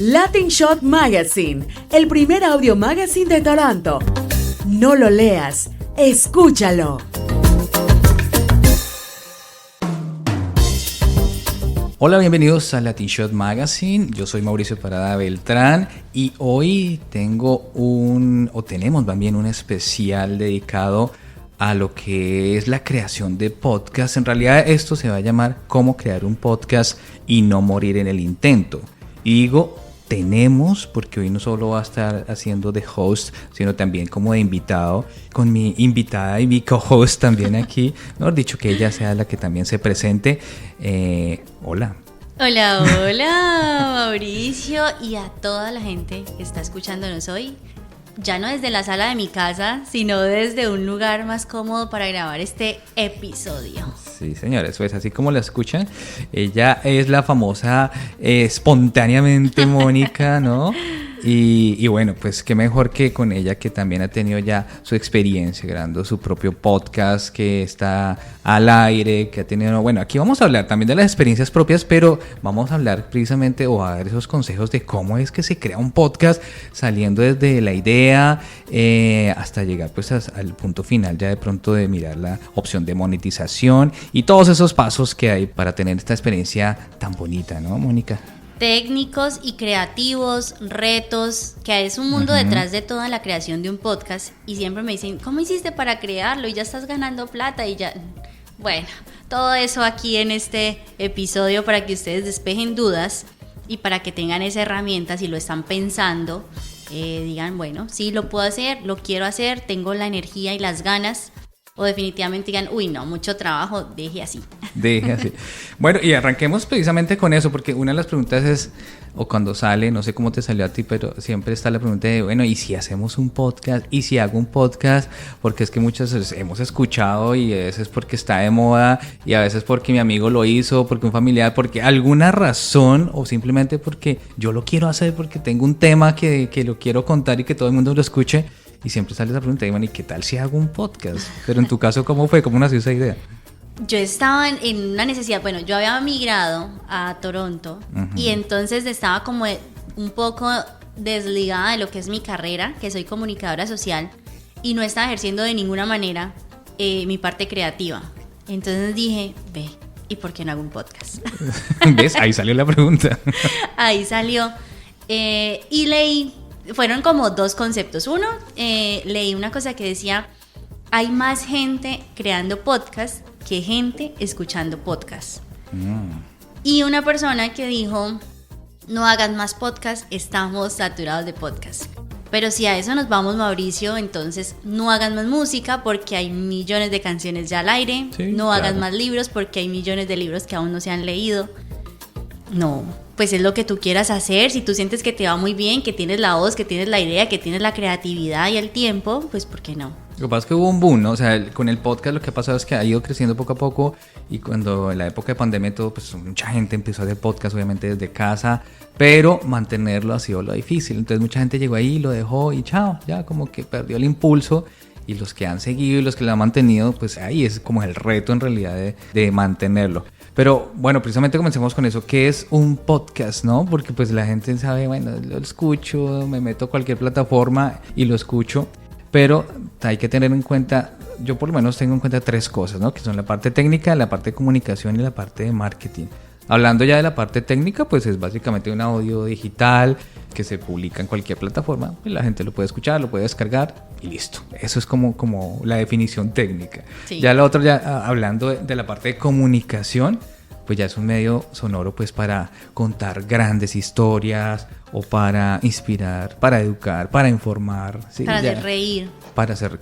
Latin Shot Magazine, el primer audio magazine de Toronto. No lo leas, escúchalo. Hola, bienvenidos a Latin Shot Magazine. Yo soy Mauricio Parada Beltrán y hoy tenemos también un especial dedicado a lo que es la creación de podcast. En realidad esto se va a llamar Cómo crear un podcast y no morir en el intento. Y digo tenemos porque hoy no solo va a estar haciendo de host, sino también como de invitado, con mi invitada y mi co-host también aquí. Mejor dicho, que ella sea la que también se presente. Hola. Hola, Mauricio, y a toda la gente que está escuchándonos hoy. Ya no desde la sala de mi casa, sino desde un lugar más cómodo para grabar este episodio. Sí, señores, pues así como la escuchan, ella es la famosa espontáneamente Mónica, ¿no? Y bueno, pues qué mejor que con ella, que también ha tenido ya su experiencia grabando su propio podcast, que está al aire, que ha tenido... Bueno, aquí vamos a hablar también de las experiencias propias, pero vamos a hablar precisamente o a dar esos consejos de cómo es que se crea un podcast, saliendo desde la idea hasta llegar pues al punto final, ya de pronto de mirar la opción de monetización y todos esos pasos que hay para tener esta experiencia tan bonita, ¿no, Mónica? Técnicos y creativos, retos, que es un mundo detrás de toda la creación de un podcast. Y siempre me dicen, ¿cómo hiciste para crearlo? Y ya estás ganando plata y ya... Bueno, todo eso aquí en este episodio para que ustedes despejen dudas y para que tengan esa herramienta si lo están pensando. Digan, bueno, sí, lo puedo hacer, lo quiero hacer, tengo la energía y las ganas. O definitivamente digan, uy, no, mucho trabajo, deje así. Deje así. Bueno, y arranquemos precisamente con eso, porque una de las preguntas es, o cuando sale, no sé cómo te salió a ti, pero siempre está la pregunta de, bueno, ¿y si hacemos un podcast? ¿Y si hago un podcast? Porque es que muchas veces hemos escuchado y a veces porque está de moda y a veces porque mi amigo lo hizo, porque un familiar, porque alguna razón o simplemente porque yo lo quiero hacer, porque tengo un tema que lo quiero contar y que todo el mundo lo escuche. Y siempre sale esa pregunta, ¿y qué tal si hago un podcast? Pero en tu caso, ¿cómo fue? ¿Cómo nació esa idea? Yo estaba en una necesidad, bueno, yo había migrado a Toronto y entonces estaba como un poco desligada de lo que es mi carrera, que soy comunicadora social, y no estaba ejerciendo de ninguna manera mi parte creativa. Entonces dije, ¿y por qué no hago un podcast? ¿Ves? Ahí salió la pregunta. Ahí salió. Y leí, fueron como dos conceptos. Uno, leí una cosa que decía, hay más gente creando podcast que gente escuchando podcast. Y una persona que dijo, no hagan más podcast, estamos saturados de podcast. Pero si a eso nos vamos, Mauricio, entonces no hagan más música porque hay millones de canciones ya al aire. Sí, no hagan más libros porque hay millones de libros que aún no se han leído. No, pues es lo que tú quieras hacer. Si tú sientes que te va muy bien, que tienes la voz, que tienes la idea, que tienes la creatividad y el tiempo, pues ¿por qué no? Lo que pasa es que hubo un boom, ¿no? O sea, con el podcast lo que ha pasado es que ha ido creciendo poco a poco, y cuando en la época de pandemia todo, pues mucha gente empezó a hacer podcast, obviamente desde casa, pero mantenerlo ha sido lo difícil. Entonces mucha gente llegó ahí, lo dejó y chao, ya como que perdió el impulso. Y los que han seguido y los que lo han mantenido, pues ahí es como el reto en realidad de mantenerlo. Pero bueno, precisamente comencemos con eso. ¿Qué es un podcast, no? Porque pues la gente sabe, bueno, lo escucho, me meto a cualquier plataforma y lo escucho. Pero hay que tener en cuenta, yo por lo menos tengo en cuenta tres cosas, ¿no? Que son la parte técnica, la parte de comunicación y la parte de marketing. Hablando ya de la parte técnica, pues es básicamente un audio digital que se publica en cualquier plataforma, y la gente lo puede escuchar, lo puede descargar y listo. Eso es como la definición técnica. Sí. Ya lo otro, ya hablando de la parte de comunicación, pues ya es un medio sonoro pues para contar grandes historias o para inspirar, para educar, para informar. ¿Sí? Para hacer reír. Para hacer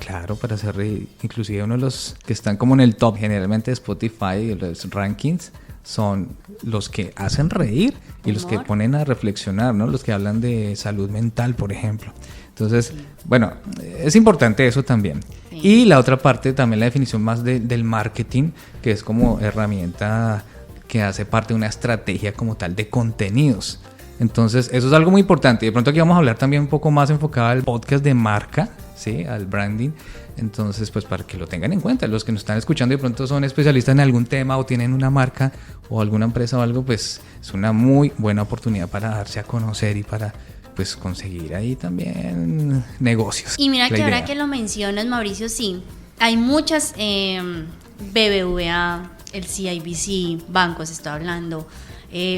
reír. Inclusive uno de los que están como en el top generalmente de Spotify, los rankings, son los que hacen reír y los que ponen a reflexionar, ¿no? Los que hablan de salud mental, por ejemplo. Entonces, bueno, es importante eso también. Sí. Y la otra parte, también la definición más del marketing, que es como herramienta que hace parte de una estrategia como tal de contenidos. Entonces, eso es algo muy importante. De pronto aquí vamos a hablar también un poco más enfocado al podcast de marca, ¿sí? Al branding. Entonces, pues para que lo tengan en cuenta, los que nos están escuchando de pronto son especialistas en algún tema o tienen una marca o alguna empresa o algo, pues es una muy buena oportunidad para darse a conocer y para pues conseguir ahí también negocios. Y mira que ahora que lo mencionas, Mauricio, sí, hay muchas BBVA, el CIBC, bancos, estoy hablando,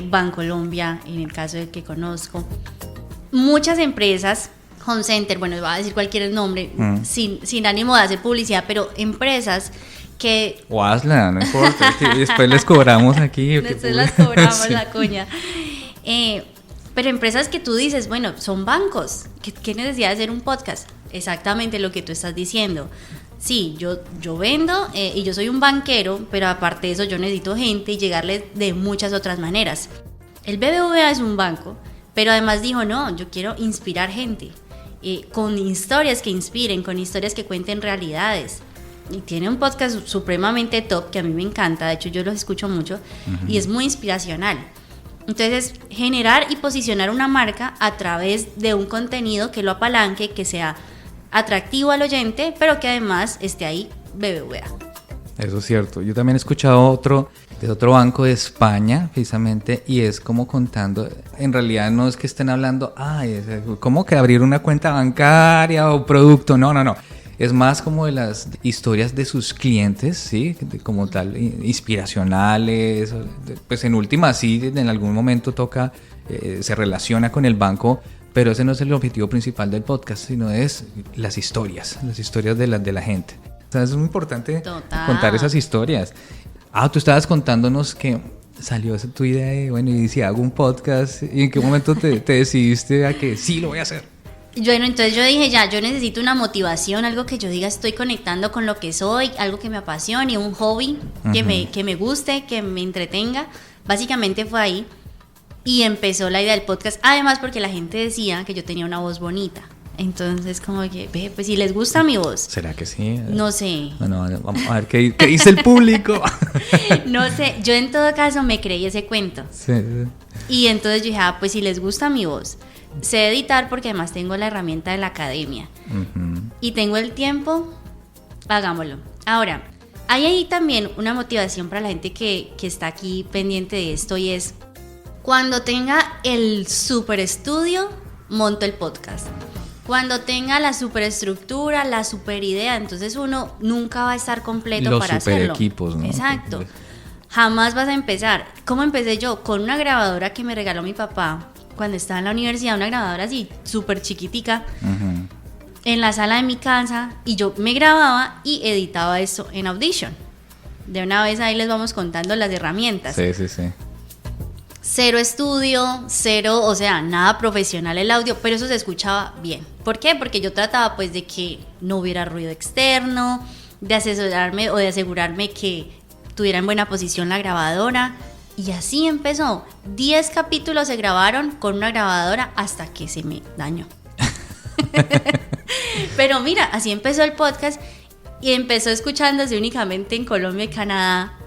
Bancolombia, en el caso del que conozco, muchas empresas, Home Center, bueno, voy a decir cualquier nombre, sin ánimo de hacer publicidad, pero empresas que... O hazla, no importa, que después les cobramos aquí. Después las cobramos sí. La cuña. Pero empresas que tú dices, bueno, son bancos, ¿qué necesidad de hacer un podcast? Exactamente lo que tú estás diciendo. Sí, yo vendo y yo soy un banquero, pero aparte de eso yo necesito gente y llegarles de muchas otras maneras. El BBVA es un banco, pero además dijo, no, yo quiero inspirar gente, con historias que inspiren, con historias que cuenten realidades. Y tiene un podcast supremamente top que a mí me encanta, de hecho yo los escucho mucho, y es muy inspiracional. Entonces, generar y posicionar una marca a través de un contenido que lo apalanque, que sea atractivo al oyente, pero que además esté ahí BBVA. Eso es cierto. Yo también he escuchado de otro banco de España, precisamente, y es como contando, en realidad no es que estén hablando, ¿cómo que abrir una cuenta bancaria o producto? No. Es más como de las historias de sus clientes, ¿sí? Como tal, inspiracionales. Pues en última, sí, en algún momento toca, se relaciona con el banco, pero ese no es el objetivo principal del podcast, sino es las historias de la gente. O sea, es muy importante contar esas historias. Tú estabas contándonos que salió esa tu idea de, bueno, y si hago un podcast, ¿y en qué momento te decidiste a que sí lo voy a hacer? Bueno, entonces yo dije, yo necesito una motivación, algo que yo diga estoy conectando con lo que soy, algo que me apasione, un hobby que me guste, que me entretenga. Básicamente fue ahí y empezó la idea del podcast. Además porque la gente decía que yo tenía una voz bonita. Entonces como que, pues si les gusta mi voz. ¿Será que sí? No sé. Bueno, vamos a ver qué dice el público. No sé, yo en todo caso me creí ese cuento. Sí. Y entonces yo dije, pues si les gusta mi voz. Sé editar porque además tengo la herramienta de la academia y tengo el tiempo, hagámoslo. Ahora, hay ahí también una motivación para la gente que está aquí pendiente de esto y es cuando tenga el super estudio, monto el podcast. Cuando tenga la superestructura, la super idea, entonces uno nunca va a estar completo para hacerlo. Los super equipos, ¿no? Exacto. Jamás vas a empezar. ¿Cómo empecé yo? Con una grabadora que me regaló mi papá cuando estaba en la universidad, una grabadora así, súper chiquitica, en la sala de mi casa, y yo me grababa y editaba eso en Audition. De una vez ahí les vamos contando las herramientas. Sí. Cero estudio, cero, o sea, nada profesional el audio, pero eso se escuchaba bien. ¿Por qué? Porque yo trataba pues de que no hubiera ruido externo, de asesorarme o de asegurarme que tuviera en buena posición la grabadora. Y así empezó. 10 capítulos se grabaron con una grabadora hasta que se me dañó. Pero mira, así empezó el podcast y empezó escuchándose únicamente en Colombia y Canadá.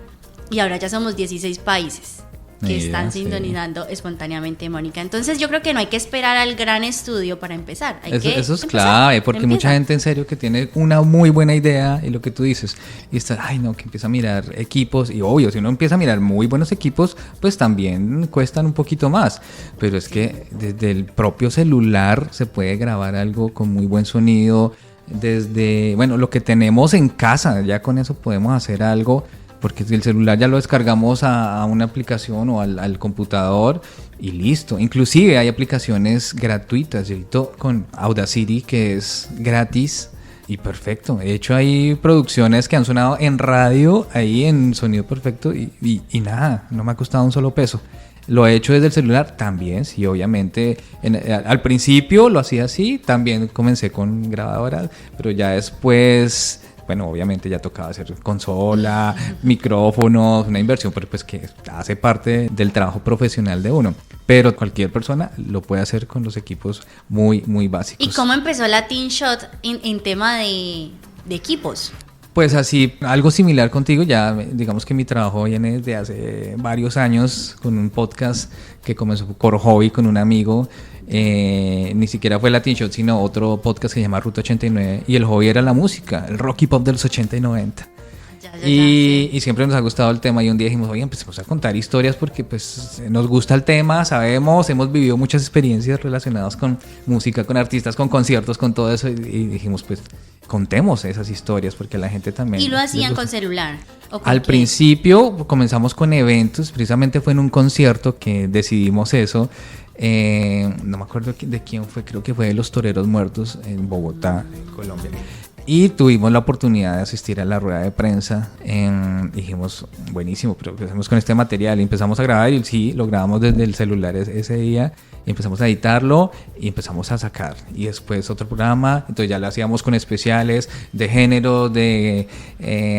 Y ahora ya somos 16 países que están sintonizando espontáneamente, Mónica. Entonces yo creo que no hay que esperar al gran estudio para empezar. Eso es clave, porque mucha gente en serio que tiene una muy buena idea y lo que tú dices, y está, que empieza a mirar equipos, y obvio, si uno empieza a mirar muy buenos equipos, pues también cuestan un poquito más, pero es que desde el propio celular se puede grabar algo con muy buen sonido, desde, lo que tenemos en casa, ya con eso podemos hacer algo. Porque el celular ya lo descargamos a una aplicación o al computador y listo. Inclusive hay aplicaciones gratuitas. Yo con Audacity, que es gratis y perfecto. De hecho hay producciones que han sonado en radio, ahí en sonido perfecto y nada, no me ha costado un solo peso. Lo he hecho desde el celular también, sí, obviamente. Al principio lo hacía así, también comencé con grabadoras, pero ya después... obviamente ya tocaba hacer consola, micrófonos, una inversión, pero pues que hace parte del trabajo profesional de uno. Pero cualquier persona lo puede hacer con los equipos muy, muy básicos. ¿Y cómo empezó la Teen Shot en tema de equipos? Pues así, algo similar contigo, ya digamos que mi trabajo viene desde hace varios años con un podcast que comenzó por hobby con un amigo, ni siquiera fue Latin Shot, sino otro podcast que se llama Ruta 89, y el hobby era la música, el rock y pop de los 80 y 90. Y siempre nos ha gustado el tema y un día dijimos, oye, empecemos a contar historias porque pues nos gusta el tema, sabemos, hemos vivido muchas experiencias relacionadas con música, con artistas, con conciertos, con todo eso y dijimos pues contemos esas historias porque la gente también... ¿Y lo hacían con celular? ¿O con Al qué? principio comenzamos con eventos, precisamente fue en un concierto que decidimos eso, no me acuerdo de quién fue, creo que fue de Los Toreros Muertos en Bogotá, en Colombia. Y tuvimos la oportunidad de asistir a la rueda de prensa. Dijimos, buenísimo, pero ¿qué hacemos con este material? Y empezamos a grabar y sí, lo grabamos desde el celular ese día. Y empezamos a editarlo y empezamos a sacar. Y después otro programa, entonces ya lo hacíamos con especiales de género, de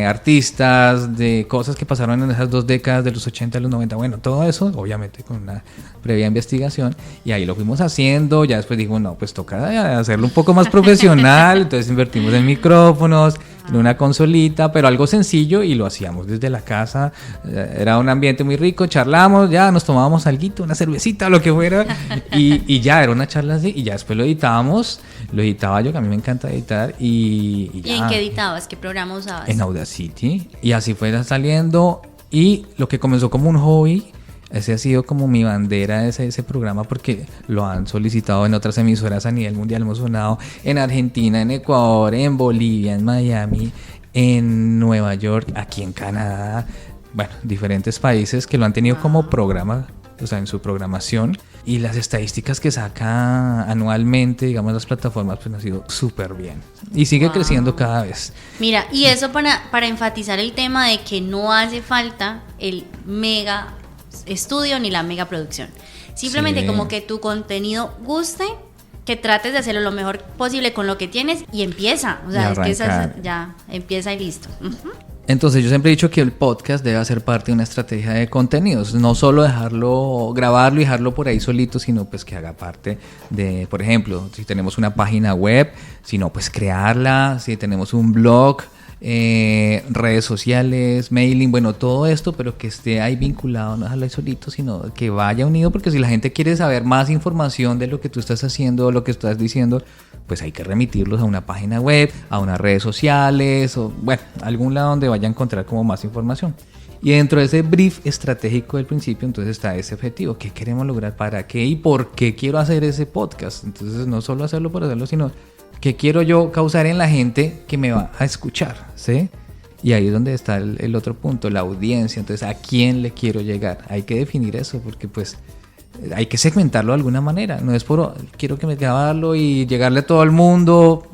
artistas, de cosas que pasaron en esas 2 décadas de los 80 a los 90. Bueno, todo eso, obviamente con una previa investigación. Y ahí lo fuimos haciendo. Ya después digo, no, pues toca hacerlo un poco más profesional. Entonces invertimos en micrófonos, en una consolita, pero algo sencillo y lo hacíamos desde la casa. Era un ambiente muy rico, charlamos, ya nos tomábamos alguito, una cervecita, lo que fuera, y ya era una charla así, y ya después lo editaba yo, que a mí me encanta editar, y ya. ¿Y en qué editabas? ¿Qué programa usabas? En Audacity, y así fue saliendo, y lo que comenzó como un hobby, ese ha sido como mi bandera, ese programa, porque lo han solicitado en otras emisoras a nivel mundial. Hemos sonado en Argentina, en Ecuador, en Bolivia, en Miami, en Nueva York, aquí en Canadá. Bueno, diferentes países que lo han tenido como programa, o sea, en su programación. Y las estadísticas que saca anualmente, digamos, las plataformas, pues han sido súper bien. Y sigue creciendo cada vez. Mira, y eso para enfatizar el tema de que no hace falta el mega estudio ni la mega producción. Simplemente Sí. como que tu contenido guste, que trates de hacerlo lo mejor posible con lo que tienes y empieza. O sea, Y es que esa arrancar. ya empieza y listo. Ujú. Entonces yo siempre he dicho que el podcast debe ser parte de una estrategia de contenidos, no solo grabarlo y dejarlo por ahí solito, sino pues que haga parte de, por ejemplo, si tenemos una página web, sino pues crearla, si tenemos un blog, redes sociales, mailing, bueno, todo esto, pero que esté ahí vinculado, no dejarlo ahí solito, sino que vaya unido, porque si la gente quiere saber más información de lo que tú estás haciendo o lo que estás diciendo, pues hay que remitirlos a una página web, a unas redes sociales, o bueno, algún lado donde vaya a encontrar como más información. Y dentro de ese brief estratégico del principio, entonces está ese objetivo, ¿qué queremos lograr? ¿Para qué? ¿Y por qué quiero hacer ese podcast? Entonces no solo hacerlo por hacerlo, sino ¿qué quiero yo causar en la gente que me va a escuchar? ¿Sí? Y ahí es donde está el otro punto, la audiencia. Entonces, ¿a quién le quiero llegar? Hay que definir eso, porque pues hay que segmentarlo de alguna manera. No es por quiero que me grabarlo y llegarle a todo el mundo.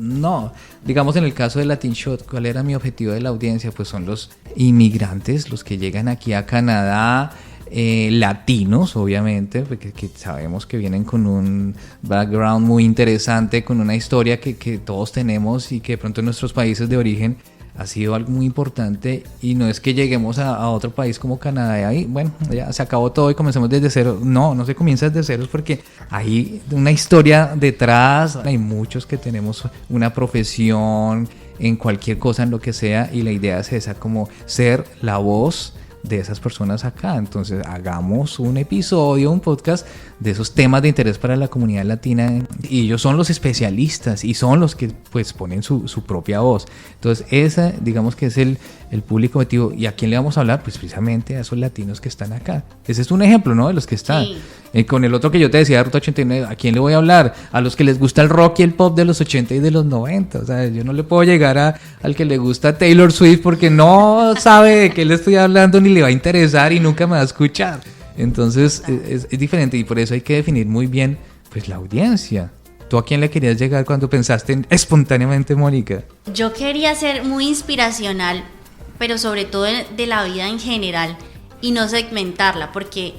No. Digamos en el caso de Latin Shot, ¿cuál era mi objetivo de la audiencia? Pues son los inmigrantes, los que llegan aquí a Canadá, latinos obviamente, porque que sabemos que vienen con un background muy interesante, con una historia que todos tenemos y que de pronto en nuestros países de origen ha sido algo muy importante, y no es que lleguemos a otro país como Canadá y ahí, bueno, ya se acabó todo y comencemos desde cero. No se comienza desde cero, porque hay una historia detrás, hay muchos que tenemos una profesión en cualquier cosa, en lo que sea, y la idea es esa, como ser la voz de esas personas acá. Entonces hagamos un episodio, un podcast de esos temas de interés para la comunidad latina, y ellos son los especialistas y son los que pues ponen su propia voz. Entonces esa, digamos que es el público objetivo. ¿Y a quién le vamos a hablar? Pues precisamente a esos latinos que están acá. Ese es un ejemplo, ¿no? De los que están. Sí. Con el otro que yo te decía, Ruta 89, ¿a quién le voy a hablar? A los que les gusta el rock y el pop de los 80 y de los 90. O sea, yo no le puedo llegar al que le gusta Taylor Swift, porque no sabe de qué le estoy hablando, ni le va a interesar y nunca me va a escuchar. Entonces es diferente, y por eso hay que definir muy bien pues la audiencia. ¿Tú a quién le querías llegar cuando pensaste espontáneamente, Mónica? Yo quería ser muy inspiracional, pero sobre todo de la vida en general, y no segmentarla, porque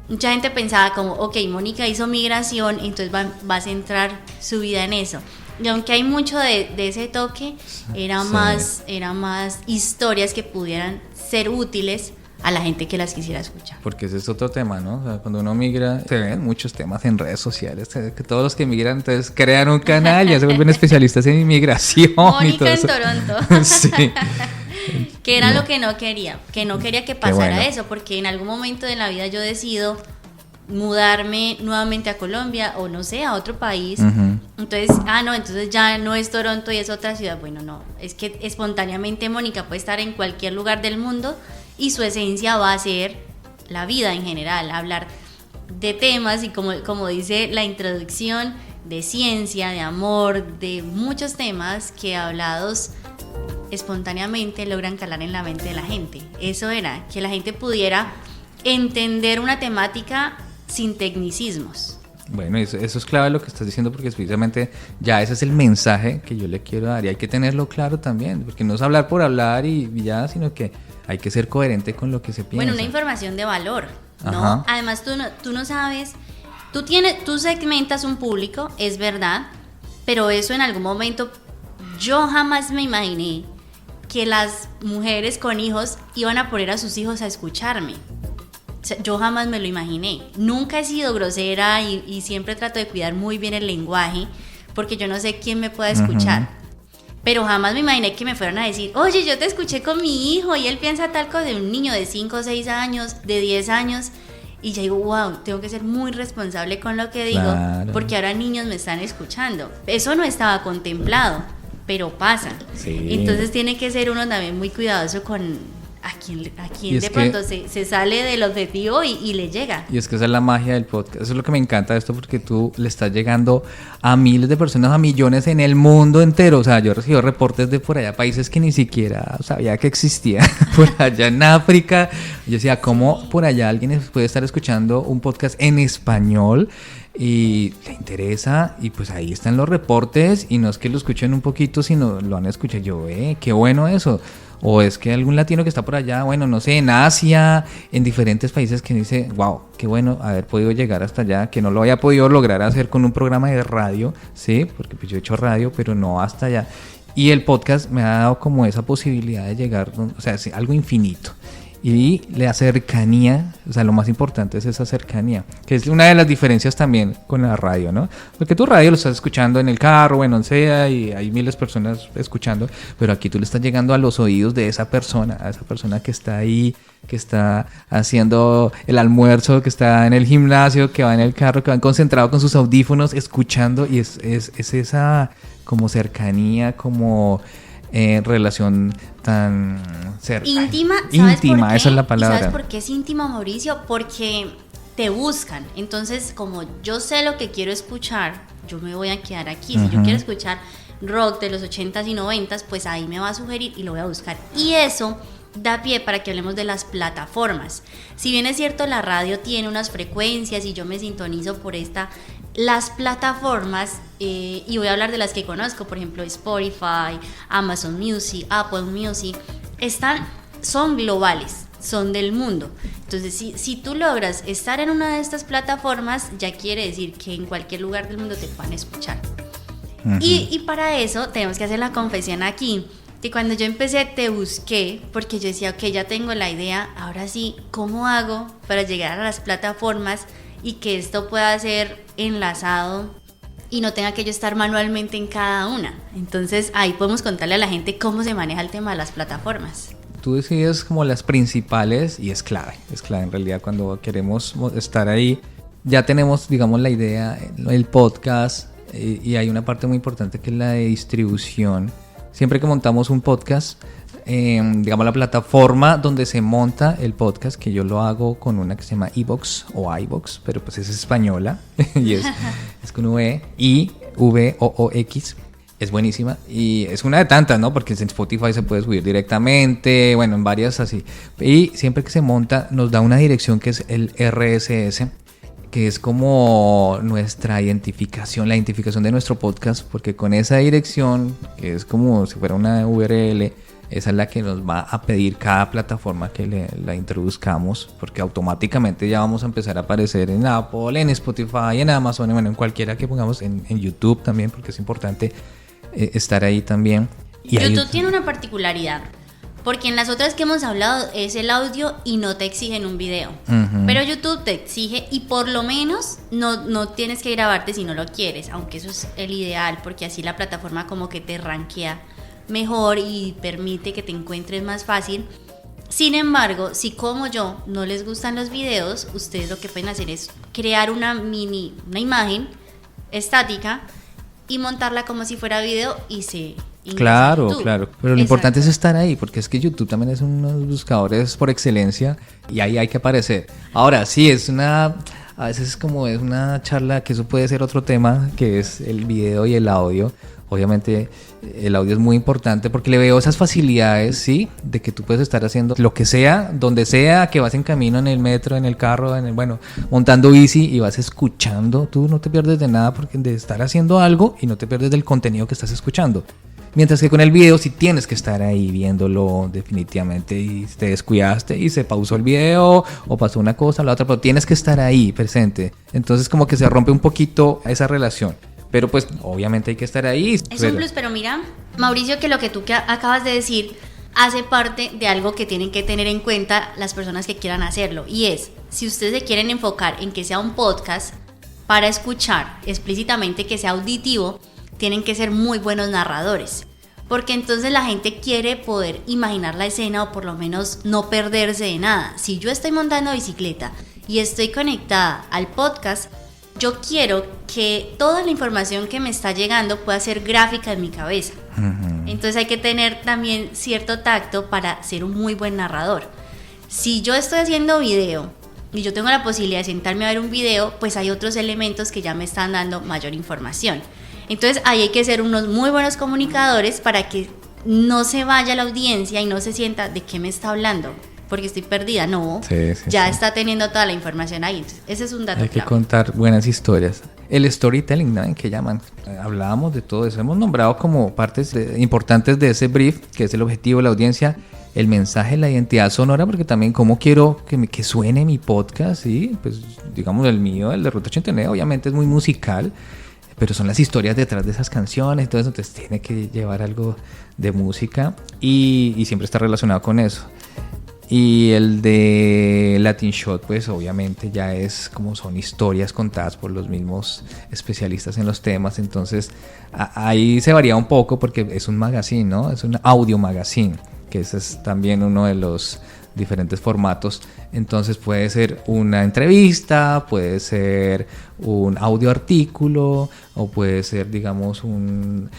mucha gente pensaba como, ok, Mónica hizo migración, entonces va a centrar su vida en eso. Y aunque hay mucho de ese toque, era Sí. más historias que pudieran ser útiles a la gente que las quisiera escuchar. Porque ese es otro tema, ¿no? O sea, cuando uno migra, se ven muchos temas en redes sociales, que todos los que migran entonces crean un canal, ya se vuelven especialistas en inmigración. Mónica y todo en eso. Toronto. Sí. Que era lo que no quería que pasara bueno. eso, porque en algún momento de la vida yo decido mudarme nuevamente a Colombia o no sé, a otro país. Ujú. Entonces, no, entonces ya no es Toronto y es otra ciudad. Bueno, no, es que espontáneamente Mónica puede estar en cualquier lugar del mundo y su esencia va a ser la vida en general, hablar de temas y como dice la introducción, de ciencia, de amor, de muchos temas que hablados espontáneamente logran calar en la mente de la gente. Eso era, que la gente pudiera entender una temática sin tecnicismos. Bueno, eso es clave lo que estás diciendo, porque precisamente ya ese es el mensaje que yo le quiero dar y hay que tenerlo claro también, porque no es hablar por hablar y ya, sino que hay que ser coherente con lo que se piensa. Bueno, una información de valor, ¿no? Ajá. Además, tú no sabes, tú segmentas un público, es verdad, pero eso en algún momento yo jamás me imaginé que las mujeres con hijos iban a poner a sus hijos a escucharme. O sea, yo jamás me lo imaginé. Nunca he sido grosera y siempre trato de cuidar muy bien el lenguaje, porque yo no sé quién me pueda escuchar. Pero jamás me imaginé que me fueran a decir, oye, yo te escuché con mi hijo y él piensa tal cosa, de un niño de 5 o 6 años, de 10 años. Y yo digo, wow, tengo que ser muy responsable con lo que digo, Claro. porque ahora niños me están escuchando. Eso no estaba contemplado, pero pasa. Sí. Entonces tiene que ser uno también muy cuidadoso con a Y quien es de que- pronto se sale del objetivo y le llega. Y es que esa es la magia del podcast. Eso es lo que me encanta de esto, porque tú le estás llegando a miles de personas, a millones en el mundo entero. O sea, yo recibo reportes de por allá, países que ni siquiera sabía que existían. Por allá en África. Yo decía, ¿cómo por allá alguien puede estar escuchando un podcast en español? Y le interesa, y pues ahí están los reportes, y no es que lo escuchen un poquito, sino lo han escuchado. Yo, qué bueno eso. O es que algún latino que está por allá, bueno, no sé, en Asia, en diferentes países, que dice, wow, qué bueno haber podido llegar hasta allá, que no lo había podido lograr hacer con un programa de radio, sí, porque pues yo he hecho radio, pero no hasta allá. Y el podcast me ha dado como esa posibilidad de llegar, o sea, es algo infinito. Y la cercanía, o sea, lo más importante es esa cercanía, que es una de las diferencias también con la radio, ¿no? Porque tu radio lo estás escuchando en el carro, bueno, sea, y hay miles de personas escuchando, pero aquí tú le estás llegando a los oídos de esa persona, a esa persona que está ahí, que está haciendo el almuerzo, que está en el gimnasio, que va en el carro, que va concentrado con sus audífonos, escuchando, y es esa como cercanía, como relación tan Íntima, ¿sabes íntima, por qué? esa es la ¿Y palabra. sabes por qué es íntima, Mauricio? Porque te buscan. Entonces, como yo sé lo que quiero escuchar, yo me voy a quedar aquí. Si yo quiero escuchar rock de los 80s y 90s, pues ahí me va a sugerir y lo voy a buscar. Y eso da pie para que hablemos de las plataformas. Si bien es cierto, la radio tiene unas frecuencias y yo me sintonizo por las plataformas, y voy a hablar de las que conozco, por ejemplo Spotify, Amazon Music, Apple Music, son globales, son del mundo. Entonces si tú logras estar en una de estas plataformas, ya quiere decir que en cualquier lugar del mundo te puedan escuchar. Y para eso tenemos que hacer la confesión aquí, que cuando yo empecé te busqué porque yo decía, ok, ya tengo la idea, ahora sí, ¿cómo hago para llegar a las plataformas y que esto pueda ser enlazado y no tenga que yo estar manualmente en cada una? Entonces ahí podemos contarle a la gente cómo se maneja el tema de las plataformas. Tú decides como las principales y es clave en realidad cuando queremos estar ahí. Ya tenemos, digamos, la idea, el podcast, y hay una parte muy importante que es la de distribución. Siempre que montamos un podcast, digamos la plataforma donde se monta el podcast, que yo lo hago con una que se llama iVoox o iVoox, pero pues es española y es con IVOOX. Es buenísima y es una de tantas, ¿no? Porque en Spotify se puede subir directamente, bueno, en varias así. Y siempre que se monta nos da una dirección que es el RSS, que es como nuestra identificación, la identificación de nuestro podcast, porque con esa dirección, que es como si fuera una URL, esa es la que nos va a pedir cada plataforma que la introduzcamos, porque automáticamente ya vamos a empezar a aparecer en Apple, en Spotify, en Amazon, bueno, en cualquiera que pongamos, en YouTube también, porque es importante estar ahí también. Y YouTube tiene una particularidad, Porque en las otras que hemos hablado es el audio y no te exigen un video. Ujú. Pero YouTube te exige y por lo menos no tienes que grabarte si no lo quieres, aunque eso es el ideal, porque así la plataforma como que te rankea mejor y permite que te encuentres más fácil. Sin embargo, si como yo no les gustan los videos, ustedes lo que pueden hacer es crear una imagen estática y montarla como si fuera video y se ingresa a Claro, YouTube. claro. Pero lo Exacto. importante es estar ahí, porque es que YouTube también es uno de los buscadores por excelencia y ahí hay que aparecer. Ahora, sí, a veces es una charla, que eso puede ser otro tema, que es el video y el audio. Obviamente el audio es muy importante porque le veo esas facilidades, ¿sí? De que tú puedes estar haciendo lo que sea, donde sea, que vas en camino, en el metro, en el carro, montando bici y vas escuchando. Tú no te pierdes de nada porque de estar haciendo algo y no te pierdes del contenido que estás escuchando. Mientras que con el video sí tienes que estar ahí viéndolo definitivamente y te descuidaste y se pausó el video o pasó una cosa o la otra, pero tienes que estar ahí presente. Entonces como que se rompe un poquito esa relación. Pero pues obviamente hay que estar ahí. Es un plus, pero mira, Mauricio, que lo que tú acabas de decir hace parte de algo que tienen que tener en cuenta las personas que quieran hacerlo. Y es, si ustedes se quieren enfocar en que sea un podcast para escuchar explícitamente, que sea auditivo, tienen que ser muy buenos narradores. Porque entonces la gente quiere poder imaginar la escena o por lo menos no perderse de nada. Si yo estoy montando bicicleta y estoy conectada al podcast, yo quiero que toda la información que me está llegando pueda ser gráfica en mi cabeza. Uh-huh. Entonces hay que tener también cierto tacto para ser un muy buen narrador. Si yo estoy haciendo video y yo tengo la posibilidad de sentarme a ver un video, pues hay otros elementos que ya me están dando mayor información. Entonces ahí hay que ser unos muy buenos comunicadores para que no se vaya la audiencia y no se sienta de qué me está hablando, porque estoy perdida. No, Sí, ya sí. está teniendo toda la información ahí. Entonces, ese es un dato Hay que clave. contar buenas historias. El storytelling, ¿no? ¿En qué llaman? Hablábamos de todo eso. Hemos nombrado como partes importantes de ese brief, que es el objetivo de la audiencia, el mensaje, la identidad sonora, porque también cómo quiero que suene mi podcast, ¿sí? Pues digamos el mío, el de Ruta 89, obviamente es muy musical, pero son las historias detrás de esas canciones, entonces tiene que llevar algo de música y siempre está relacionado con eso. Y el de Latin Shot, pues obviamente ya es como son historias contadas por los mismos especialistas en los temas, entonces ahí se varía un poco porque es un magazine, ¿no? Es un audio magazine, que ese es también uno de los diferentes formatos. Entonces puede ser una entrevista, puede ser un audio artículo o puede ser, digamos, un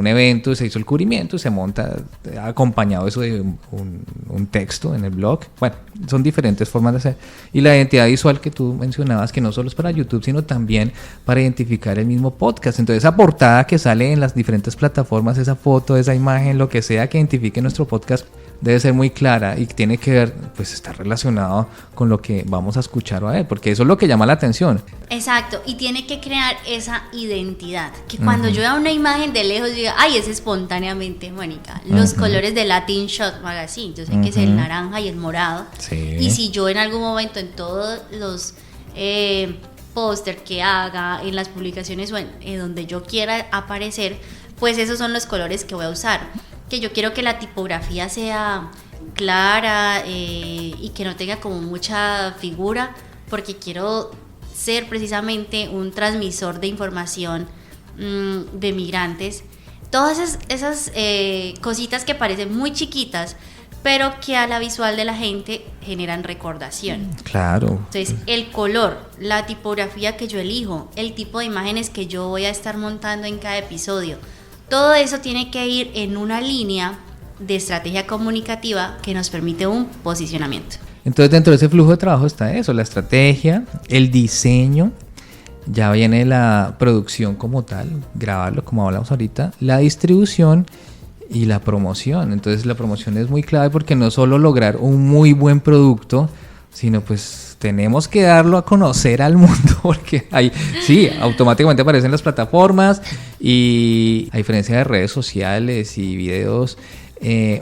evento y se hizo el cubrimiento y se monta acompañado eso de un texto en el blog. Bueno, son diferentes formas de hacer. Y la identidad visual que tú mencionabas, que no solo es para YouTube, sino también para identificar el mismo podcast. Entonces esa portada que sale en las diferentes plataformas, esa foto, esa imagen, lo que sea que identifique nuestro podcast, debe ser muy clara y tiene que ver, pues está relacionado con lo que vamos a escuchar o a ver, porque eso es lo que llama la atención. Exacto, y tiene que crear esa identidad, que cuando yo vea una imagen de lejos yo diga, ay, es espontáneamente Mónica. Los colores de Latin Shot Magazine, yo sé que es el naranja y el morado, Sí. y si yo en algún momento en todos los póster que haga, en las publicaciones o en donde yo quiera aparecer, pues esos son los colores que voy a usar. Que yo quiero que la tipografía sea clara y que no tenga como mucha figura, porque quiero ser precisamente un transmisor de información de migrantes. Todas esas cositas que parecen muy chiquitas, pero que a la visual de la gente generan recordación. Claro. Entonces, el color, la tipografía que yo elijo, el tipo de imágenes que yo voy a estar montando en cada episodio, todo eso tiene que ir en una línea de estrategia comunicativa que nos permite un posicionamiento. Entonces dentro de ese flujo de trabajo está eso, la estrategia, el diseño, ya viene la producción como tal, grabarlo como hablamos ahorita, la distribución y la promoción. Entonces la promoción es muy clave porque no solo lograr un muy buen producto, sino pues tenemos que darlo a conocer al mundo, porque ahí sí, automáticamente aparecen las plataformas y a diferencia de redes sociales y videos,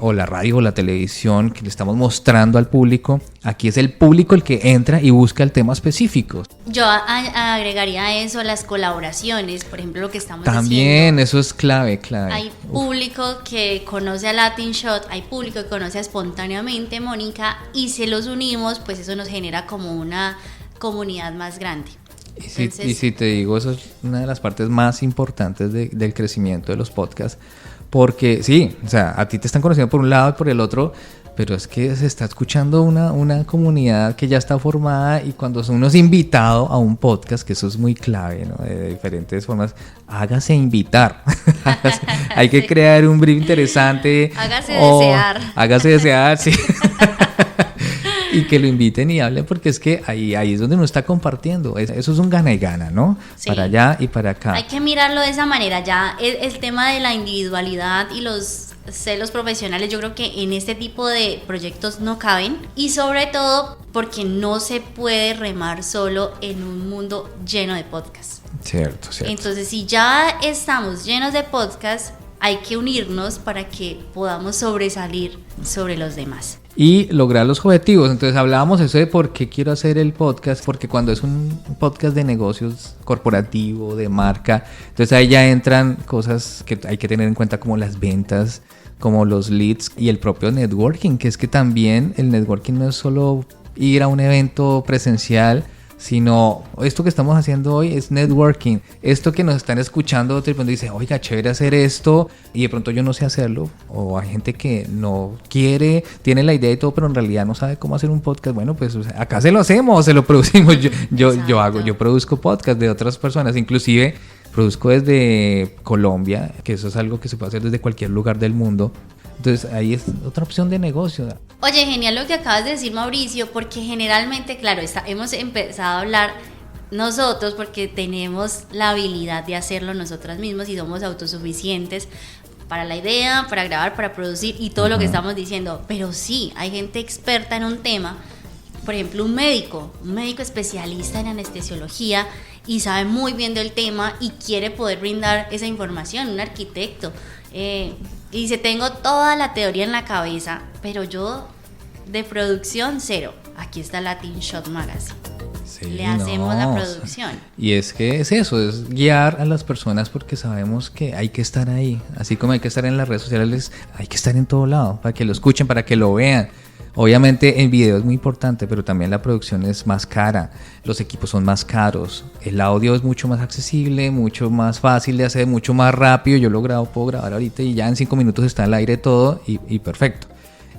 o la radio o la televisión que le estamos mostrando al público. Aquí es el público el que entra y busca el tema específico. Yo agregaría a eso las colaboraciones, por ejemplo, lo que estamos También, haciendo. eso es clave. Hay público que conoce a Latin Shot, hay público que conoce a Espontáneamente Mónica, y si los unimos, pues eso nos genera como una comunidad más grande. Y si te digo, eso es una de las partes más importantes del crecimiento de los podcasts, porque sí, o sea, a ti te están conociendo por un lado y por el otro, pero es que se está escuchando una comunidad que ya está formada, y cuando uno es invitado a un podcast, que eso es muy clave, ¿no? De diferentes formas, hágase invitar. Hay que crear un brief interesante. Hágase desear, sí. Y que lo inviten y hablen, porque es que ahí es donde uno está compartiendo. Eso es un gana y gana, ¿no? Sí. Para allá y para acá. Hay que mirarlo de esa manera. Ya el tema de la individualidad y los celos profesionales, yo creo que en este tipo de proyectos no caben. Y sobre todo porque no se puede remar solo en un mundo lleno de podcasts. Cierto. Entonces, si ya estamos llenos de podcasts, hay que unirnos para que podamos sobresalir sobre los demás. Y lograr los objetivos. Entonces hablábamos eso de por qué quiero hacer el podcast, porque cuando es un podcast de negocios corporativo, de marca, entonces ahí ya entran cosas que hay que tener en cuenta, como las ventas, como los leads y el propio networking, que es que también el networking no es solo ir a un evento presencial, sino esto que estamos haciendo hoy es networking. Esto que nos están escuchando, de pronto dice, oiga, chévere hacer esto, y de pronto yo no sé hacerlo, o hay gente que no quiere, tiene la idea y todo, pero en realidad no sabe cómo hacer un podcast. Bueno, pues o sea, acá se lo hacemos, se lo producimos. Yo produzco podcast de otras personas, inclusive produzco desde Colombia, que eso es algo que se puede hacer desde cualquier lugar del mundo. Entonces ahí es otra opción de negocio. Oye, genial lo que acabas de decir, Mauricio, porque generalmente, claro, hemos empezado a hablar nosotros porque tenemos la habilidad de hacerlo nosotras mismos y somos autosuficientes para la idea, para grabar, para producir y todo lo que estamos diciendo. Pero sí, hay gente experta en un tema, por ejemplo, un médico especialista en anestesiología y sabe muy bien del tema y quiere poder brindar esa información, un arquitecto. Y dice, tengo toda la teoría en la cabeza, pero yo de producción cero. Aquí está Latin Shot Magazine. Sí, le hacemos la producción. Y es que es eso, es guiar a las personas, porque sabemos que hay que estar ahí. Así como hay que estar en las redes sociales, hay que estar en todo lado, para que lo escuchen, para que lo vean. Obviamente el video es muy importante, pero también la producción es más cara, los equipos son más caros, el audio es mucho más accesible, mucho más fácil de hacer, mucho más rápido. Yo puedo grabar ahorita y ya en 5 minutos está al aire todo y perfecto.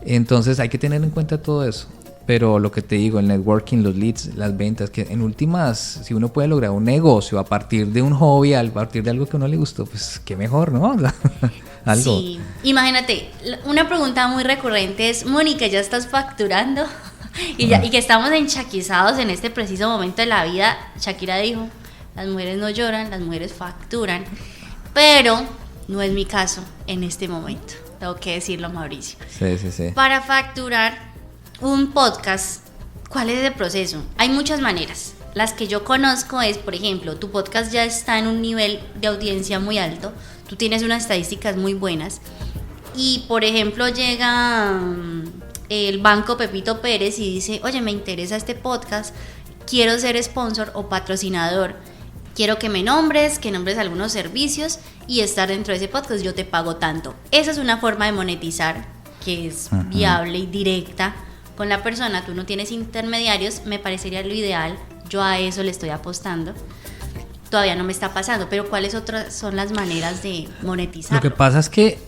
Entonces hay que tener en cuenta todo eso. Pero lo que te digo, el networking, los leads, las ventas, que en últimas, si uno puede lograr un negocio a partir de un hobby, a partir de algo que a uno le gustó, pues qué mejor, ¿no? Algo. Sí, imagínate, una pregunta muy recurrente es, Mónica, ¿ya estás facturando? y que estamos enchaquizados en este preciso momento de la vida. Shakira dijo, las mujeres no lloran, las mujeres facturan, pero no es mi caso en este momento, tengo que decirlo, Mauricio. Sí. Para facturar un podcast, ¿cuál es el proceso? Hay muchas maneras. Las que yo conozco es, por ejemplo, tu podcast ya está en un nivel de audiencia muy alto, tú tienes unas estadísticas muy buenas y, por ejemplo, llega el banco Pepito Pérez y dice, oye, me interesa este podcast, quiero ser sponsor o patrocinador, quiero que me nombres, que nombres algunos servicios y estar dentro de ese podcast, yo te pago tanto. Esa es una forma de monetizar que es viable y directa con la persona, tú no tienes intermediarios, me parecería lo ideal, yo a eso le estoy apostando. Todavía no me está pasando, pero ¿cuáles otras son las maneras de monetizar? Lo que pasa es que,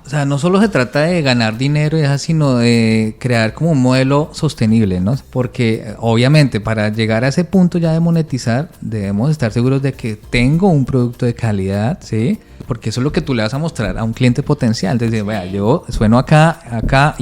o sea, no solo se trata de ganar dinero y eso, sino de crear como un modelo sostenible, ¿no? Porque obviamente para llegar a ese punto ya de monetizar, debemos estar seguros de que tengo un producto de calidad, ¿sí? Porque eso es lo que tú le vas a mostrar a un cliente potencial. Entonces, vea, yo sueno acá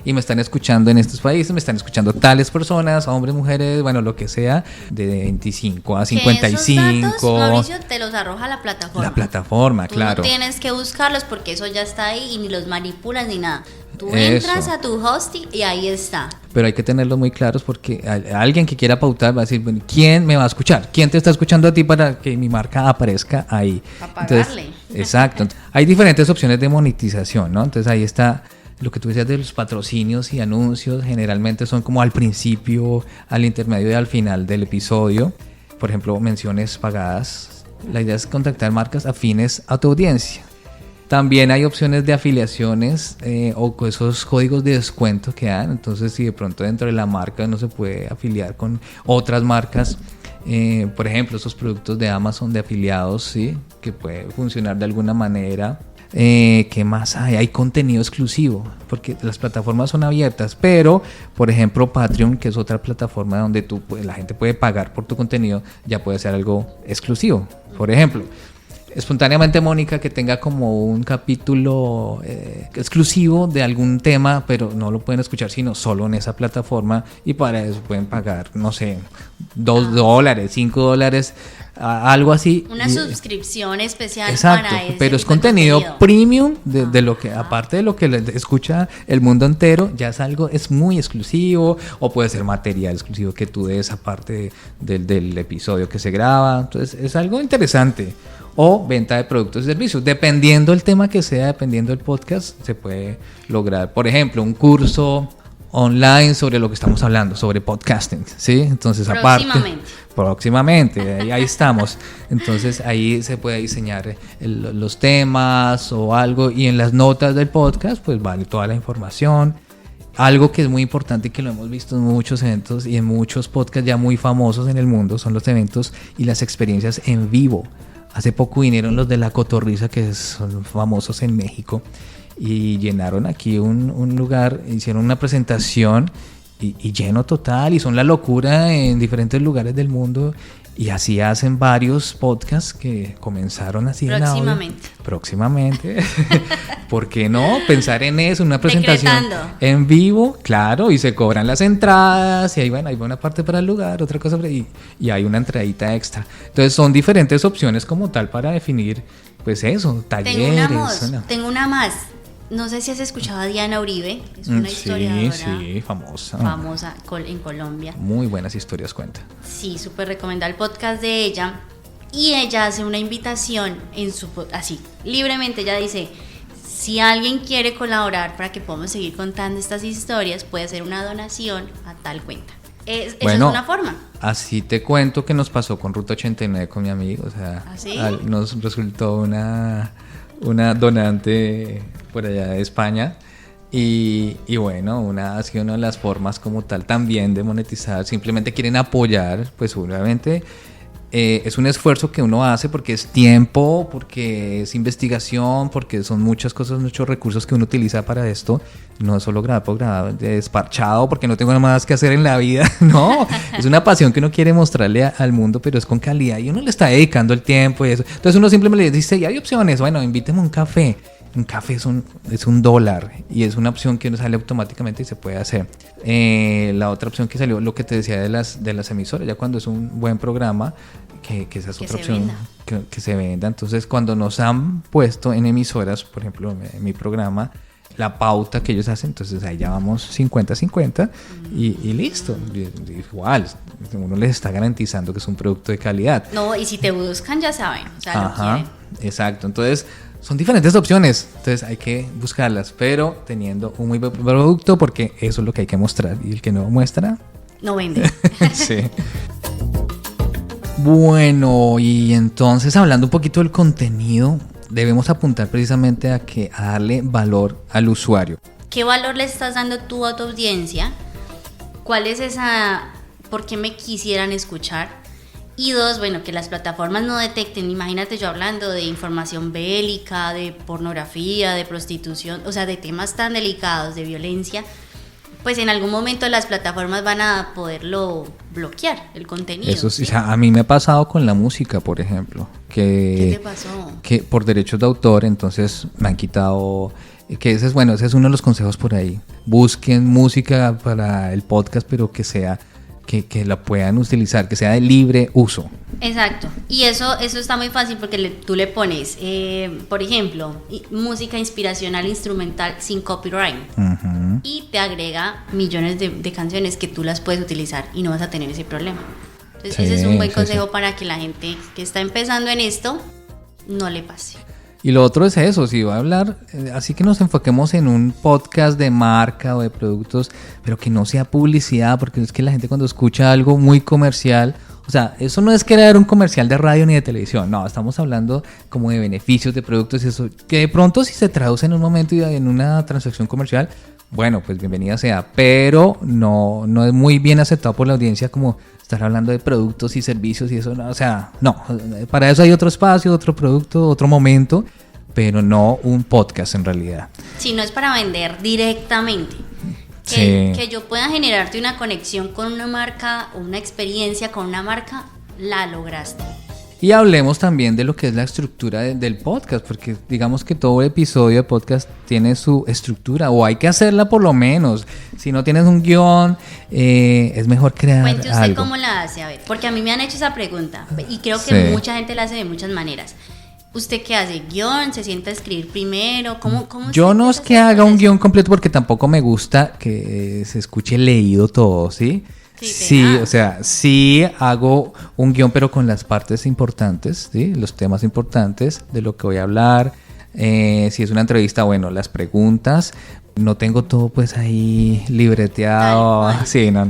y me están escuchando en estos países, me están escuchando tales personas, hombres, mujeres, bueno, lo que sea, de 25 a 55. Esos datos, Mauricio, te los arroja la plataforma. La plataforma, tú claro. No tienes que buscarlos porque eso ya está ahí y ni los manipulas ni nada. Tú entras a tu hosting y ahí está. Pero hay que tenerlo muy claros porque alguien que quiera pautar va a decir, bueno, ¿quién me va a escuchar? ¿Quién te está escuchando a ti para que mi marca aparezca ahí? Para pagarle. Entonces, exacto. Hay diferentes opciones de monetización, ¿no? Entonces ahí está lo que tú decías de los patrocinios y anuncios. Generalmente son como al principio, al intermedio y al final del episodio. Por ejemplo, menciones pagadas. La idea es contactar marcas afines a tu audiencia. También hay opciones de afiliaciones o esos códigos de descuento que dan. Entonces, si de pronto dentro de la marca no se puede afiliar con otras marcas, por ejemplo, esos productos de Amazon de afiliados, sí, que puede funcionar de alguna manera. ¿Qué más hay? Hay contenido exclusivo, porque las plataformas son abiertas, pero, por ejemplo, Patreon, que es otra plataforma donde la gente puede pagar por tu contenido, ya puede ser algo exclusivo. Por ejemplo, espontáneamente Mónica, que tenga como un capítulo exclusivo de algún tema, pero no lo pueden escuchar sino solo en esa plataforma, y para eso pueden pagar, no sé, $2, $5, algo así. Una suscripción especial. Exacto, para ese, pero es contenido premium de lo que, aparte de lo que escucha el mundo entero, ya es muy exclusivo, o puede ser material exclusivo que tú des aparte del episodio que se graba. Entonces es algo interesante. O venta de productos y servicios, dependiendo el tema que sea, dependiendo del podcast, se puede lograr, por ejemplo, un curso online sobre lo que estamos hablando, sobre podcasting, ¿sí? Entonces, próximamente, ahí estamos. Entonces, ahí se puede diseñar los temas o algo, y en las notas del podcast, pues vale toda la información. Algo que es muy importante y que lo hemos visto en muchos eventos y en muchos podcasts ya muy famosos en el mundo, son los eventos y las experiencias en vivo. Hace poco vinieron los de La Cotorrisa, que son famosos en México, y llenaron aquí un lugar, hicieron una presentación y lleno total, y son la locura en diferentes lugares del mundo, y así hacen varios podcasts que comenzaron así próximamente. ¿Por qué no? Pensar en eso, una presentación en vivo, claro, y se cobran las entradas, y ahí hay buena parte para el lugar, otra cosa, y hay una entradita extra. Entonces son diferentes opciones como tal para definir, pues eso, talleres. Tengo una más. No sé si has escuchado a Diana Uribe, es una historiadora. Sí, famosa en Colombia. Muy buenas historias cuenta. Sí, súper recomendado el podcast de ella. Y ella hace una invitación así, libremente. Ella dice, si alguien quiere colaborar para que podamos seguir contando estas historias, puede hacer una donación a tal cuenta. Esa es una forma. Así te cuento que nos pasó con Ruta 89 con mi amigo. O sea, ¿sí? Nos resultó una donante por allá de España, y bueno, ha sido una de las formas como tal también de monetizar. Simplemente quieren apoyar, pues obviamente es un esfuerzo que uno hace porque es tiempo, porque es investigación, porque son muchas cosas, muchos recursos que uno utiliza para esto. No es solo grabar por grabar, desparchado porque no tengo nada más que hacer en la vida. No, es una pasión que uno quiere mostrarle al mundo, pero es con calidad, y uno le está dedicando el tiempo y eso. Entonces uno simplemente le dice, y hay opciones, bueno, invíteme un café. Un café es $1, y es una opción que uno sale automáticamente y se puede hacer. La otra opción que salió, lo que te decía de las emisoras, ya cuando es un buen programa, que esa es otra opción, que se venda. Entonces, cuando nos han puesto en emisoras, por ejemplo, en mi programa, la pauta que ellos hacen, entonces ahí ya vamos 50-50 y listo. Igual, uno les está garantizando que es un producto de calidad. No, y si te buscan ya saben, o sea, lo quieren. Exacto. Entonces, son diferentes opciones, entonces hay que buscarlas, pero teniendo un muy buen producto, porque eso es lo que hay que mostrar, y el que no muestra no vende. Sí. Bueno, y entonces hablando un poquito del contenido, debemos apuntar precisamente a darle valor al usuario. ¿Qué valor le estás dando tú a tu audiencia? ¿Cuál es por qué me quisieran escuchar? Y dos, bueno, que las plataformas no detecten. Imagínate yo hablando de información bélica, de pornografía, de prostitución, o sea, de temas tan delicados, de violencia, pues en algún momento las plataformas van a poderlo bloquear, el contenido. Eso sí, o sea, a mí me ha pasado con la música, por ejemplo. ¿Qué te pasó? Que por derechos de autor, entonces me han quitado... Que ese es uno de los consejos por ahí. Busquen música para el podcast, pero que sea que la puedan utilizar, que sea de libre uso. Exacto, y eso está muy fácil porque tú le pones, por ejemplo, música inspiracional instrumental sin copyright, y te agrega millones de canciones que tú las puedes utilizar y no vas a tener ese problema. Entonces ese es un buen consejo para que la gente que está empezando en esto no le pase. Y lo otro es eso, si va a hablar, así que nos enfoquemos en un podcast de marca o de productos, pero que no sea publicidad, porque es que la gente cuando escucha algo muy comercial, o sea, eso no es crear un comercial de radio ni de televisión, no, estamos hablando como de beneficios de productos y eso, que de pronto si se traduce en un momento y en una transacción comercial, bueno, pues bienvenida sea, pero no es muy bien aceptado por la audiencia como estar hablando de productos y servicios y eso, no, o sea, no, para eso hay otro espacio, otro producto, otro momento, pero no un podcast en realidad. Si no es para vender directamente, que yo pueda generarte una conexión con una marca o una experiencia con una marca, la lograste. Y hablemos también de lo que es la estructura del podcast, porque digamos que todo episodio de podcast tiene su estructura, o hay que hacerla por lo menos. Si no tienes un guión, es mejor crear algo. Cuente usted cómo la hace, a ver, porque a mí me han hecho esa pregunta, y creo que mucha gente la hace de muchas maneras. ¿Usted qué hace? ¿Guión? ¿Se sienta a escribir primero? ¿Cómo Yo no es que haga un guión completo porque tampoco me gusta que se escuche leído todo, ¿sí? Sí, o sea, sí hago un guión, pero con las partes importantes, ¿sí? Los temas importantes de lo que voy a hablar. Si es una entrevista, bueno, las preguntas. No tengo todo pues ahí libreteado. Sí, no.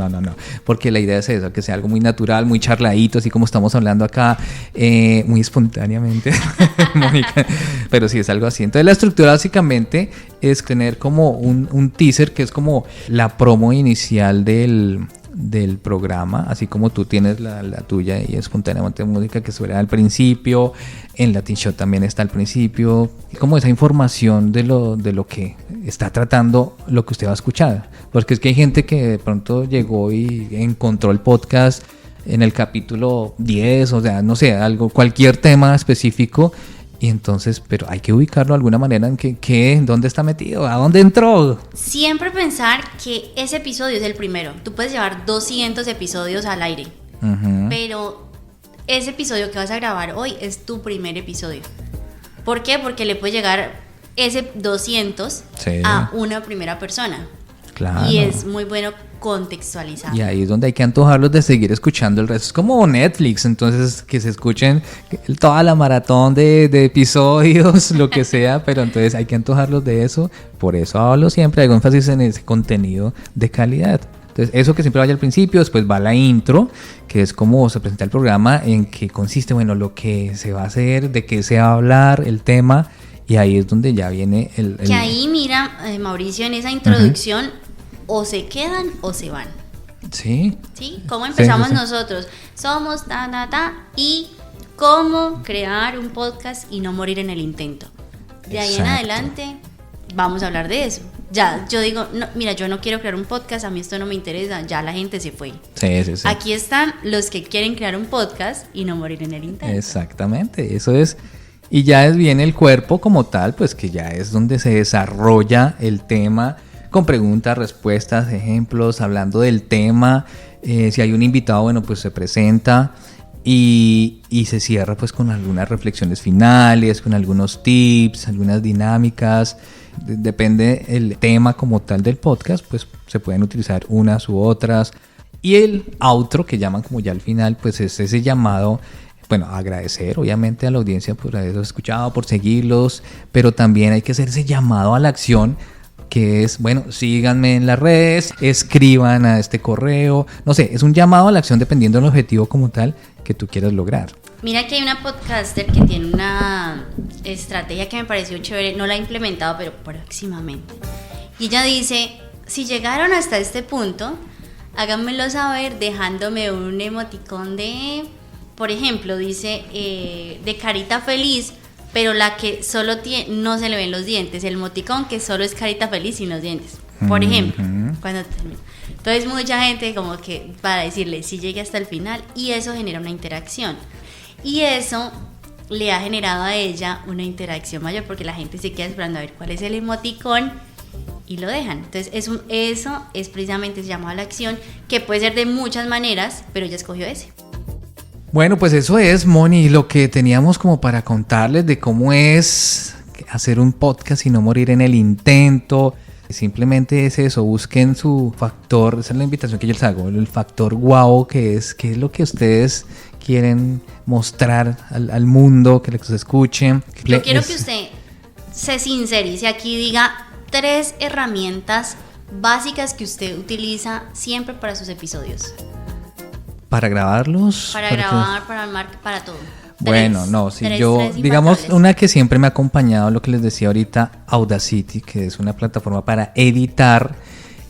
Porque la idea es eso, que sea algo muy natural, muy charladito, así como estamos hablando acá, muy espontáneamente, Mónica. Pero sí es algo así. Entonces la estructura básicamente es tener como un teaser, que es como la promo inicial del programa, así como tú tienes la tuya y espontáneamente música que suena al principio, en Latin Show también está al principio, como esa información de lo que está tratando lo que usted va a escuchar, porque es que hay gente que de pronto llegó y encontró el podcast en el capítulo 10, o sea, no sé, cualquier tema específico. Y entonces, pero hay que ubicarlo de alguna manera en dónde está metido, a dónde entró. Siempre pensar que ese episodio es el primero. Tú puedes llevar 200 episodios al aire, pero ese episodio que vas a grabar hoy es tu primer episodio. ¿Por qué? Porque le puede llegar ese 200 a una primera persona. Claro. Y es muy bueno contextualizar. Y ahí es donde hay que antojarlos de seguir escuchando el resto. Es como Netflix, entonces que se escuchen toda la maratón de episodios, lo que sea, pero entonces hay que antojarlos de eso. Por eso hablo siempre, hago énfasis en ese contenido de calidad. Entonces eso que siempre vaya al principio, después va la intro, que es como se presenta el programa, en qué consiste, bueno, lo que se va a hacer, de qué se va a hablar, el tema, y ahí es donde ya viene el... Que ahí mira, Mauricio, en esa introducción, o se quedan o se van. Sí. ¿Sí? ¿Cómo empezamos nosotros? Somos y cómo crear un podcast y no morir en el intento. De ahí en adelante vamos a hablar de eso. Ya, yo digo, no, mira, yo no quiero crear un podcast, a mí esto no me interesa, ya la gente se fue. Sí. Aquí están los que quieren crear un podcast y no morir en el intento. Exactamente, eso es. Y ya viene el cuerpo como tal, pues que ya es donde se desarrolla el tema, con preguntas, respuestas, ejemplos, hablando del tema. Si hay un invitado, bueno, pues se presenta y se cierra pues con algunas reflexiones finales, con algunos tips, algunas dinámicas. Depende el tema como tal del podcast, pues se pueden utilizar unas u otras. Y el outro, que llaman como ya al final, pues es ese llamado. Bueno, agradecer obviamente a la audiencia por haberlos escuchado, por seguirlos, pero también hay que hacer ese llamado a la acción, que es, bueno, síganme en las redes, escriban a este correo, no sé, es un llamado a la acción dependiendo del objetivo como tal que tú quieras lograr. Mira que hay una podcaster que tiene una estrategia que me pareció chévere, no la he implementado, pero próximamente. Y ella dice, si llegaron hasta este punto, háganmelo saber dejándome un emoticón de... Por ejemplo, dice de carita feliz, pero la que solo no se le ven los dientes, el emoticón que solo es carita feliz sin los dientes. Por ejemplo, cuando termina. Entonces mucha gente como que para decirle si llegue hasta el final, y eso genera una interacción. Y eso le ha generado a ella una interacción mayor porque la gente se queda esperando a ver cuál es el emoticón y lo dejan. Entonces eso es precisamente ese llamado a la acción, que puede ser de muchas maneras, pero ella escogió ese. Bueno, pues eso es, Moni, lo que teníamos como para contarles de cómo es hacer un podcast y no morir en el intento. Simplemente es eso, busquen su factor, esa es la invitación que yo les hago, el factor guau, que es lo que ustedes quieren mostrar al mundo, que les escuchen. Yo quiero que usted se sincerice aquí, diga 3 herramientas básicas que usted utiliza siempre para sus episodios. Para grabarlos. Para grabar, para todo. Bueno, no, si yo, digamos, una que siempre me ha acompañado, lo que les decía ahorita, Audacity, que es una plataforma para editar,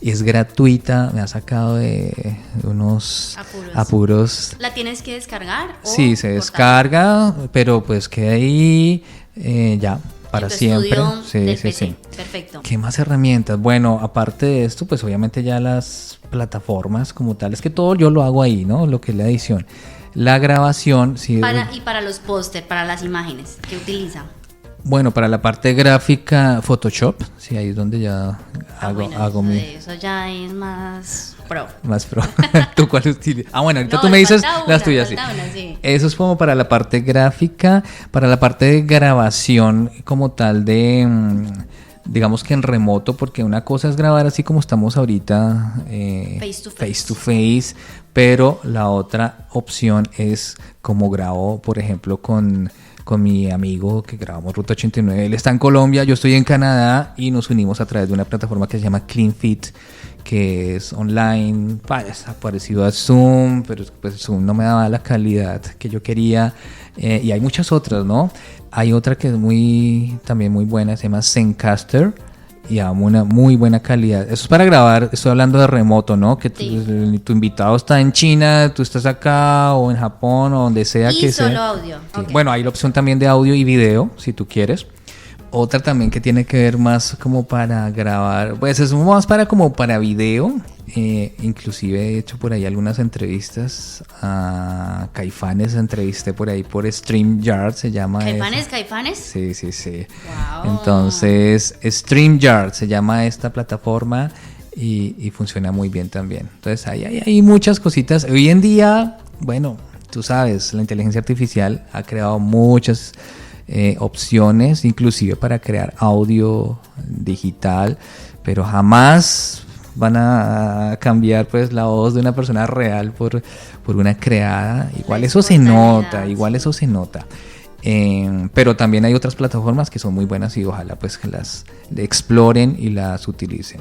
es gratuita, me ha sacado de unos apuros. ¿La tienes que descargar? Sí, se descarga, pero pues queda ahí ya, para siempre. Sí. Perfecto. ¿Qué más herramientas? Bueno, aparte de esto, pues obviamente ya las plataformas como tal, es que todo yo lo hago ahí, ¿no? Lo que es la edición. La grabación, sí. Y para los póster, para las imágenes, ¿qué utiliza? Bueno, para la parte gráfica, Photoshop, sí, ahí es donde ya hago mi... Eso ya es más pro. Más pro. ¿Tú cuál utilizas? Bueno, ahorita tú me dices las tuyas, sí. Sí. Eso es como para la parte gráfica, para la parte de grabación como tal de... digamos que en remoto, porque una cosa es grabar así como estamos ahorita, face to face, pero la otra opción es como grabo, por ejemplo, con mi amigo que grabamos Ruta 89. Él está en Colombia, yo estoy en Canadá y nos unimos a través de una plataforma que se llama CleanFit, que es online, es parecido a Zoom, pero pues Zoom no me daba la calidad que yo quería, y hay muchas otras, ¿no? Hay otra que es también muy buena, se llama Zencastr, y a una muy buena calidad. Eso es para grabar, estoy hablando de remoto, ¿no? Que tu invitado está en China, tú estás acá o en Japón o donde sea que sea. Y solo audio. Sí. Okay. Bueno, hay la opción también de audio y video, si tú quieres. Otra también que tiene que ver más como para grabar, pues es más como para video. Inclusive he hecho por ahí algunas entrevistas a Caifanes, entrevisté por ahí por StreamYard, se llama. ¿Caifanes? Sí. Wow. Entonces StreamYard se llama esta plataforma y funciona muy bien también. Entonces hay muchas cositas. Hoy en día, bueno, tú sabes, la inteligencia artificial ha creado muchas opciones, inclusive para crear audio digital, pero jamás van a cambiar pues la voz de una persona real por una creada. Igual eso se nota. Pero también hay otras plataformas que son muy buenas y ojalá pues que las exploren y las utilicen.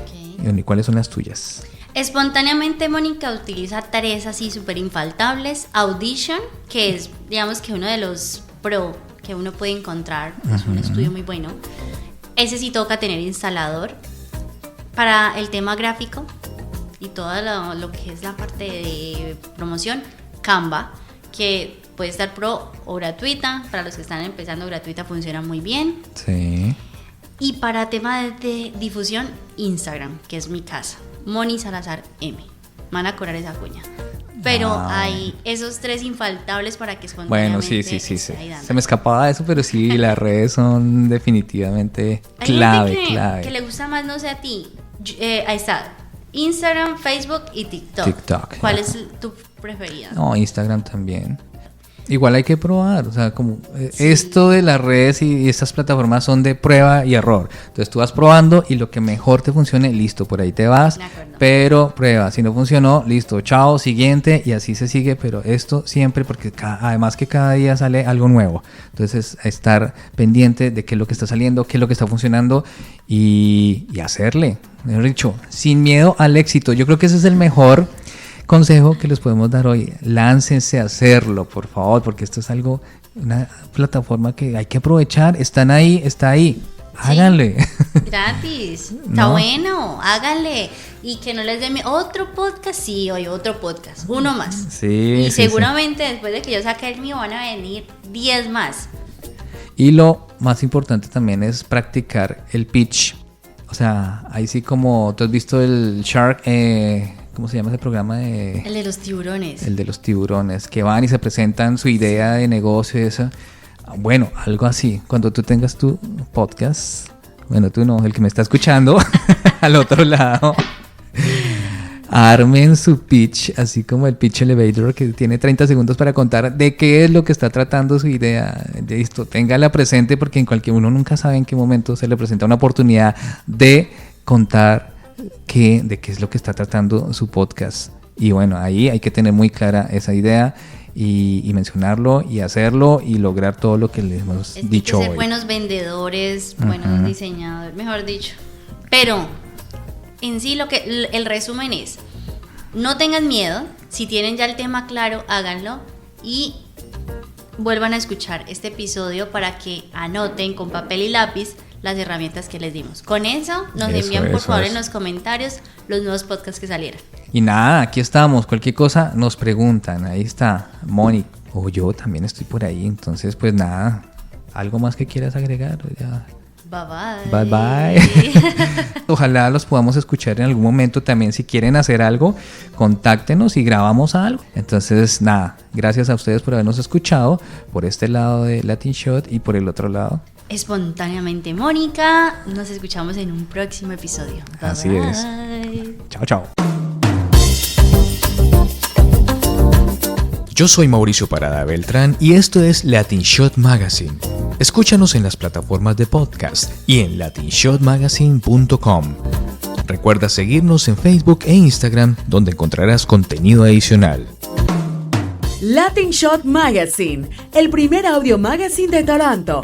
Okay. ¿Y cuáles son las tuyas? Espontáneamente Mónica utiliza 3 así súper infaltables. Audition, que es digamos que uno de los pro que uno puede encontrar, es un estudio muy bueno. Ese sí toca tener instalador. Para el tema gráfico y todo lo que es la parte de promoción, Canva, que puede estar pro o gratuita. Para los que están empezando, gratuita funciona muy bien. Sí. Y para tema de difusión, Instagram, que es mi casa, Moni Salazar M. Van a cobrar esa cuña. Pero hay esos 3 infaltables para que espontáneamente. Bueno, sí. Se me escapaba de eso, pero sí, las redes son definitivamente clave. Que le gusta más, no sé a ti. Ahí está. Instagram, Facebook y TikTok. ¿Cuál es tu preferida? No, Instagram también. Igual hay que probar, o sea, como esto de las redes y estas plataformas son de prueba y error. Entonces tú vas probando y lo que mejor te funcione, listo, por ahí te vas, pero prueba. Si no funcionó, listo, chao, siguiente, y así se sigue, pero esto siempre, porque además que cada día sale algo nuevo. Entonces estar pendiente de qué es lo que está saliendo, qué es lo que está funcionando y hacerle, mejor dicho, sin miedo al éxito. Yo creo que ese es el mejor consejo que les podemos dar hoy. Láncense a hacerlo, por favor, porque esto es una plataforma que hay que aprovechar. Está ahí. Háganle. Gratis. Está bueno, háganle. Y que no les dé otro podcast. Sí, hoy otro podcast. Uno más. Sí. Y seguramente después de que yo saque el mío van a venir 10 más. Y lo más importante también es practicar el pitch. O sea, ahí sí, como tú has visto el Shark, ¿cómo se llama ese programa? El de los tiburones. El de los tiburones, que van y se presentan su idea de negocio y eso. Bueno, algo así. Cuando tú tengas tu podcast, bueno, tú no, el que me está escuchando al otro lado, armen su pitch, así como el pitch elevator que tiene 30 segundos para contar de qué es lo que está tratando su idea. Listo, téngala presente porque uno nunca sabe en qué momento se le presenta una oportunidad de contar de qué es lo que está tratando su podcast. Y bueno, ahí hay que tener muy clara esa idea y mencionarlo y hacerlo y lograr todo lo que les hemos dicho ser hoy. Buenos vendedores, buenos diseñadores, mejor dicho. Pero en sí el resumen es: no tengan miedo, si tienen ya el tema claro, háganlo y vuelvan a escuchar este episodio para que anoten con papel y lápiz las herramientas que les dimos. Con eso nos envían por favor en los comentarios los nuevos podcasts que salieran. Y nada, aquí estamos, cualquier cosa nos preguntan, ahí está Mónica, o yo también estoy por ahí, entonces pues nada, ¿algo más que quieras agregar? Ya. Bye bye. Bye bye. Ojalá los podamos escuchar en algún momento también. Si quieren hacer algo, contáctenos y grabamos algo. Entonces nada, gracias a ustedes por habernos escuchado por este lado de Latin Shot y por el otro lado espontáneamente Mónica. Nos escuchamos en un próximo episodio. Bye Así bye. es. Chao, chao. Yo soy Mauricio Parada Beltrán y esto es Latin Shot Magazine. Escúchanos en las plataformas de podcast y en latinshotmagazine.com. Recuerda seguirnos en Facebook e Instagram, donde encontrarás contenido adicional. Latin Shot Magazine, el primer audio magazine de Toronto.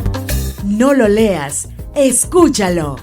No lo leas, escúchalo.